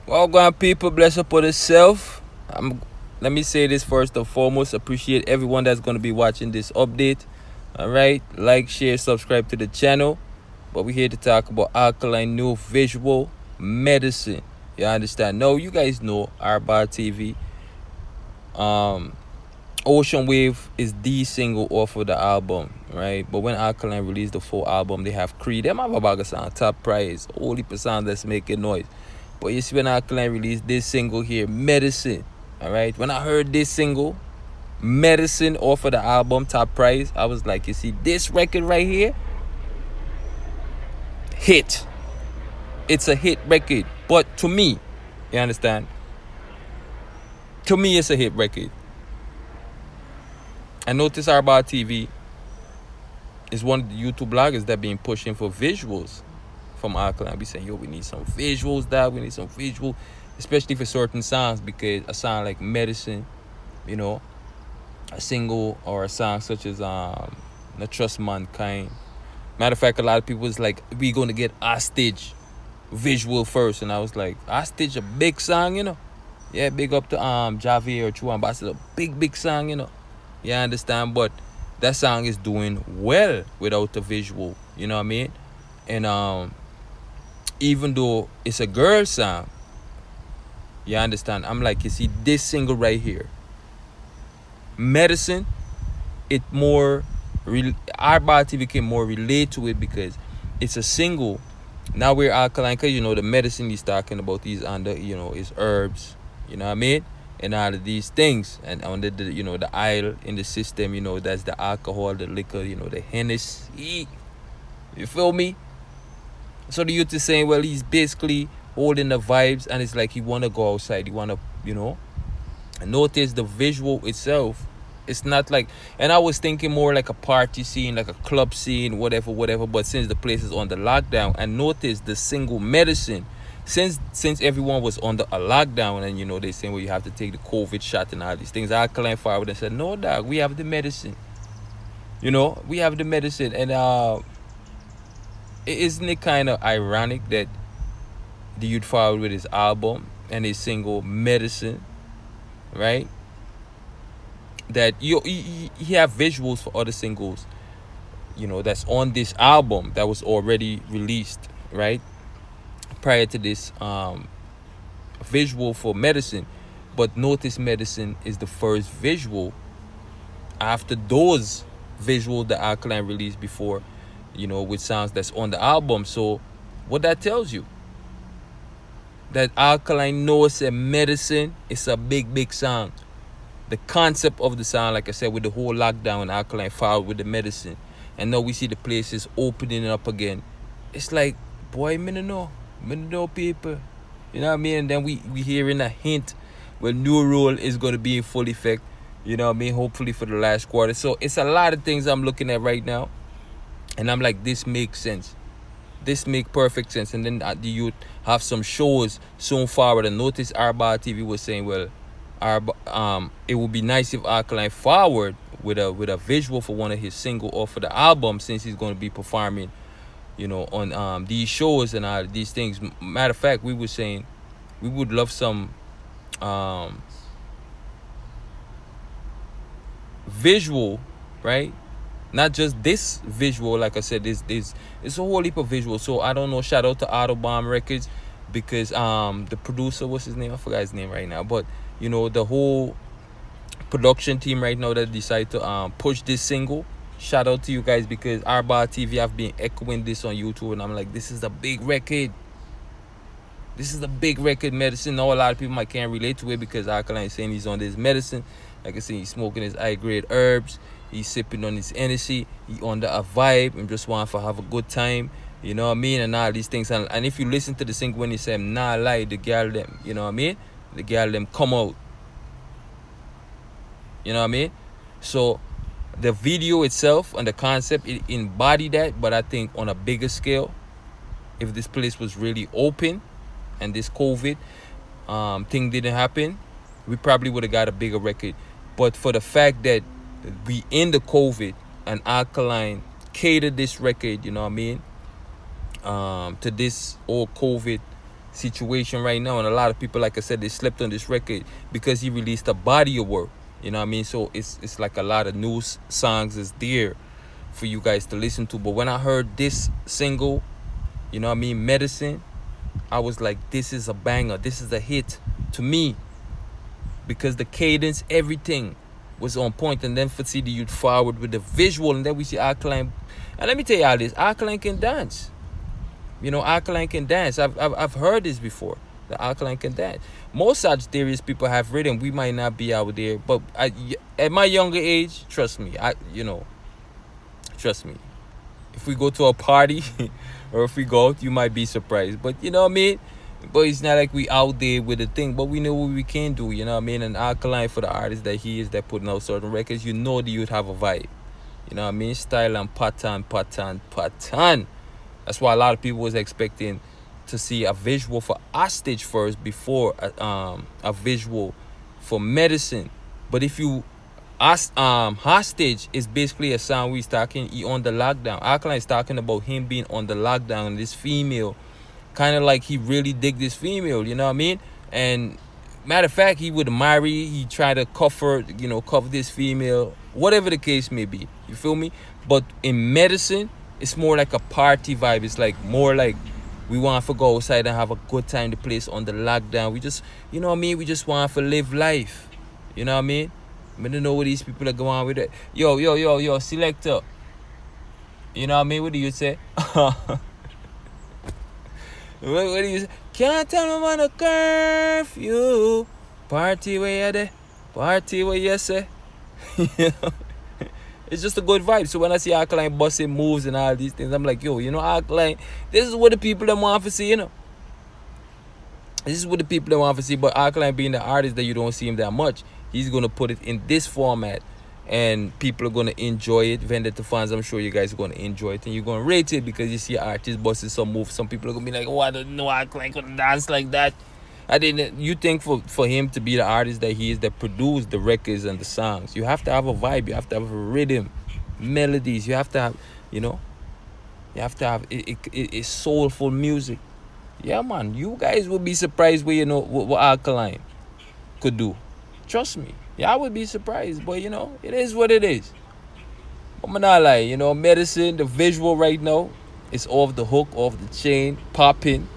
Well, grand people, bless up on itself. Let me say this first and foremost. Appreciate everyone that's going to be watching this update. All right, like, share, subscribe to the channel. But we're here to talk about Alkaline new visual medicine. You understand? No, you guys know Arbar TV. Um, Ocean Wave is the single off of the album, right? But when Alkaline released the full album, they have Creed. Them have a bag of sound, top prize, only percent that's making noise. But you see, when Alkaline released this single here, Medicine, all right? When I heard this single, Medicine, off of the album, top prize, I was like, you see, this record right here, hit. It's a hit record. But to me, you understand? To me, it's a hit record. I noticed Arbar TV is one of the YouTube bloggers that been pushing for visuals from Alkaline. Be saying, yo, we need some visuals, dog. We need some visual, especially for certain songs, because a song like Medicine, you know, a single or a song such as Not Trust Mankind. Matter of fact, a lot of people was like, we gonna get Hostage visual first, and I was like, Hostage, a big song, you know. Yeah, big up to Javier or True Ambassador, big song, you know. Yeah, I understand, but that song is doing well without the visual, you know what I mean? And even though it's a girl song, you understand, I'm like, you see this single right here, Medicine, it more our body became more related to it because it's a single. Now we're Alkaline, because you know the medicine he's talking about, these under, you know, is herbs, you know what I mean, and all of these things, and under the, you know, the aisle in the system, you know, that's the alcohol, the liquor, you know, the Hennessy, you feel me? So the youth is saying, well, he's basically holding the vibes, and it's like he want to go outside, he want to, you know. And notice the visual itself, it's not like, and I was thinking more like a party scene, like a club scene, whatever, but since the place is on the lockdown, and notice the single Medicine, since everyone was under a lockdown, and you know, they saying, well, you have to take the COVID shot and all these things, Alkaline forward and said, no, dog, we have the medicine, you know, we have the medicine. And isn't it kind of ironic that the youth forward with his album and his single Medicine, right? That he have visuals for other singles, you know, that's on this album that was already released, right, prior to this visual for Medicine. But notice Medicine is the first visual after those visuals that Alkaline released before, you know, with sounds that's on the album. So what that tells you, that Alkaline knows that Medicine is a big song. The concept of the song, like I said, with the whole lockdown, Alkaline followed with the Medicine, and now we see the places opening up again. It's like, boy, me no know people, you know what I mean? And then we hearing a hint when new rule is going to be in full effect, you know what I mean, hopefully for the last quarter. So it's a lot of things I'm looking at right now, and I'm like, this makes sense, this make perfect sense. And then the youth have some shows soon forward, and notice Arbar TV was saying, well, it would be nice if Alkaline forward with a visual for one of his single off of the album, since he's going to be performing, you know, on these shows and all these things. Matter of fact, we were saying we would love some visual, right? Not just this visual, like I said, this it's a whole heap of visual. So I don't know, shout out to Autobomb Records, because the producer, what's his name, I forgot his name right now, but you know, the whole production team right now that decided to push this single, shout out to you guys, because Arbar TV, I've been echoing this on YouTube, and I'm like, this is the big record, this is the big record, Medicine. Now a lot of people might can't relate to it because Alkaline is saying he's on this Medicine, like I said, he's smoking his high-grade herbs, he's sipping on his Hennessy, he under a vibe and just want to have a good time, you know what I mean, and all these things. And if you listen to the single, when he said, nah lie, the girl them, you know what I mean, the girl them come out, you know what I mean. So the video itself and the concept, it embodied that, but I think on a bigger scale, if this place was really open and this COVID thing didn't happen, we probably would have got a bigger record. But for the fact that we in the COVID and Alkaline catered this record, you know what I mean, to this old COVID situation right now, and a lot of people, like I said, they slept on this record because he released a body of work. You know what I mean? So it's like a lot of new songs is there for you guys to listen to. But when I heard this single, you know what I mean, Medicine, I was like, this is a banger. This is a hit to me because the cadence, everything was on point. And then for see the youth forward with the visual, and then we see Alkaline. And let me tell y'all this, Alkaline can dance. You know, Alkaline can dance. I've heard this before. The Alkaline can dance. Most Sagittarius people have rhythm. We might not be out there, but at my younger age, trust me, trust me. If we go to a party or if we go out, you might be surprised. But you know what I mean? But it's not like we out there with a thing. But we know what we can do, you know what I mean? And Alkaline, for the artist that he is, that putting out certain records, you know that you'd have a vibe. You know what I mean? Style and pattern. That's why a lot of people was expecting to see a visual for Hostage first before a visual for Medicine. But if you Hostage is basically a song he's talking he on the lockdown. Alkaline is talking about him being on the lockdown and this female, kind of like he really dig this female, you know what I mean? And matter of fact, he would marry, he try to cover this female, whatever the case may be. You feel me? But in Medicine, it's more like a party vibe. It's like more like we want to go outside and have a good time. The place on the lockdown. We just, you know what I mean? We just want to live life. You know what I mean? I don't know what these people are going on with it. Yo, selector. You know what I mean? What do you say? what do you say? Can't tell me on a curfew. Party where you there. Party where you say. You know? It's just a good vibe. So when I see Alkaline busting moves and all these things, I'm like, yo, you know, Alkaline, this is what the people that want to see, you know. This is what the people that want to see. But Alkaline being the artist that you don't see him that much, he's going to put it in this format. And people are going to enjoy it. Vendetta fans, I'm sure you guys are going to enjoy it. And you're going to rate it because you see an artist busting some moves. Some people are going to be like, oh, I don't know Alkaline could dance like that. I didn't. You think for him to be the artist that he is, that produced the records and the songs, you have to have a vibe, you have to have a rhythm, melodies, you have to have, you know, you have to have it's soulful music. Yeah, man, you guys would be surprised where, you know, what Alkaline could do. Trust me, yeah, I would be surprised, but you know, it is what it is. I'm not lie, you know, Medicine, the visual right now, is off the hook, off the chain, popping.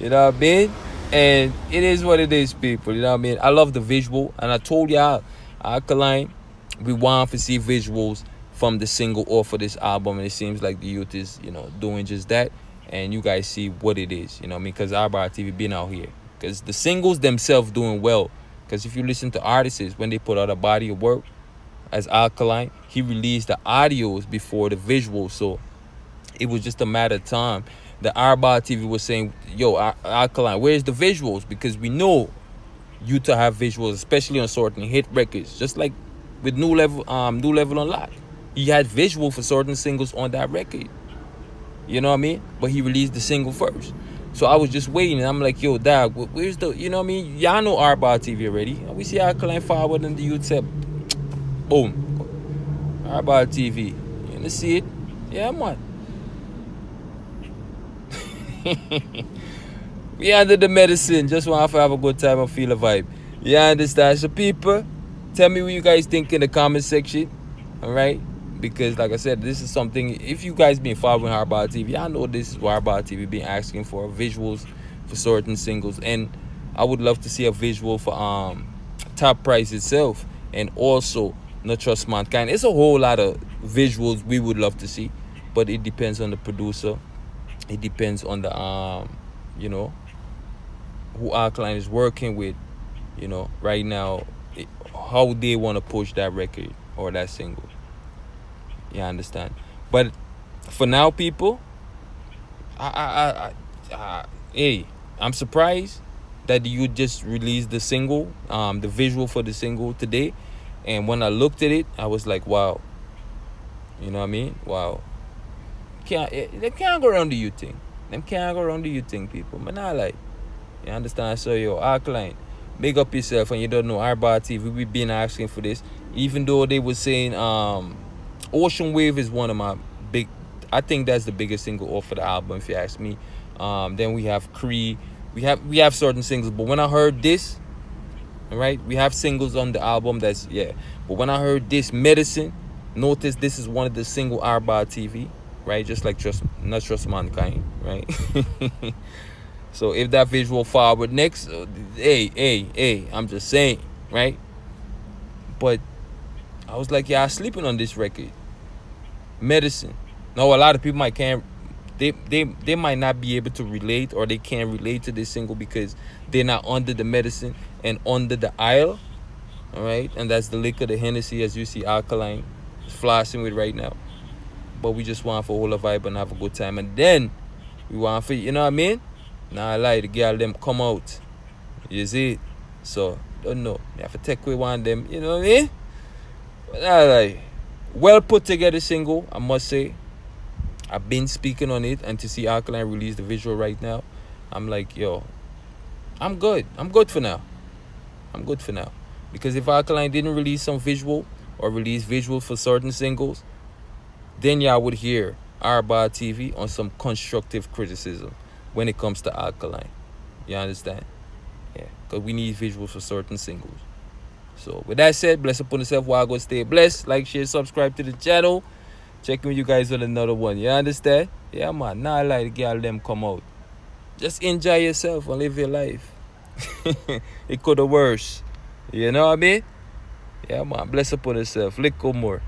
You know what I mean? And it is what it is, people. You know what I mean? I love the visual. And I told y'all, Alkaline, we want to see visuals from the single off of this album. And it seems like the youth is, you know, doing just that. And you guys see what it is. You know what I mean? Because Arbar TV been out here. Because the singles themselves doing well. Because if you listen to artists, when they put out a body of work, as Alkaline, he released the audios before the visuals. So it was just a matter of time. The Arbar TV was saying, yo, Alkaline, where's the visuals? Because we know you to have visuals, especially on certain hit records. Just like with New Level Unlocked. He had visual for certain singles on that record. You know what I mean? But he released the single first. So I was just waiting. And I'm like, yo, dog, where's the, you know what I mean? Y'all know Arbar TV already. We see Alkaline forward and the youth said, boom. Arbar TV. You wanna see it? Yeah, man. We under the Medicine. Just want to have a good time and feel a vibe. You understand? So people, tell me what you guys think in the comment section. Alright? Because like I said, this is something, if you guys been following Arbar TV, I know this is what Arbar TV been asking for, visuals for certain singles. And I would love to see a visual for Top Price itself. And also No Trust Mankind. It's a whole lot of visuals we would love to see. But it depends on the producer. It depends on the you know, who Alkaline is working with, you know, right now, how they want to push that record or that single. You understand? But for now, people, hey, I'm surprised that you just released the single, the visual for the single today. And when I looked at it, I was like, wow. You know what I mean? Wow. They can't go around the you thing. Them can't go around the you thing, people. Man, I like. You understand? So, yo, Alkaline, big up yourself. And you don't know, Arbar TV, we've been asking for this. Even though they were saying Ocean Wave is one of my big, I think that's the biggest single off of the album, if you ask me. Then we have Cree, we have certain singles, but when I heard this, all right, we have singles on the album. That's yeah. But when I heard this medicine, notice this is one of the single Arba TV, right? Just like Trust Mankind, right? So if that visual forward next, hey, I'm just saying, right? But I was like, yeah, I'm sleeping on this record, medicine. Now a lot of people might can't. They might not be able to relate, or they can't relate to this single because they're not under the medicine and under the aisle. All right, and that's the liquor, the Hennessy, as you see Alkaline is flossing with right now. But we just want for hold a vibe and have a good time, and then we want for, you know what I mean? Nah, I lie, the girl them come out. You see it? So don't know. You have to take away one of them. You know what I mean? But I like well put together single, I must say. I've been speaking on it, and to see Alkaline release the visual right now, I'm like, yo, I'm good. I'm good for now. I'm good for now. Because if Alkaline didn't release some visual or release visual for certain singles, then y'all would hear Arba TV on some constructive criticism when it comes to Alkaline. You understand? Yeah. Because we need visuals for certain singles. So with that said, bless upon yourself while I go stay blessed. Like, share, subscribe to the channel. Checking with you guys on another one. You understand? Yeah, man. Now I like to get them come out. Just enjoy yourself and live your life. It could have worse. You know what I mean? Yeah, man. Bless upon yourself. Little more.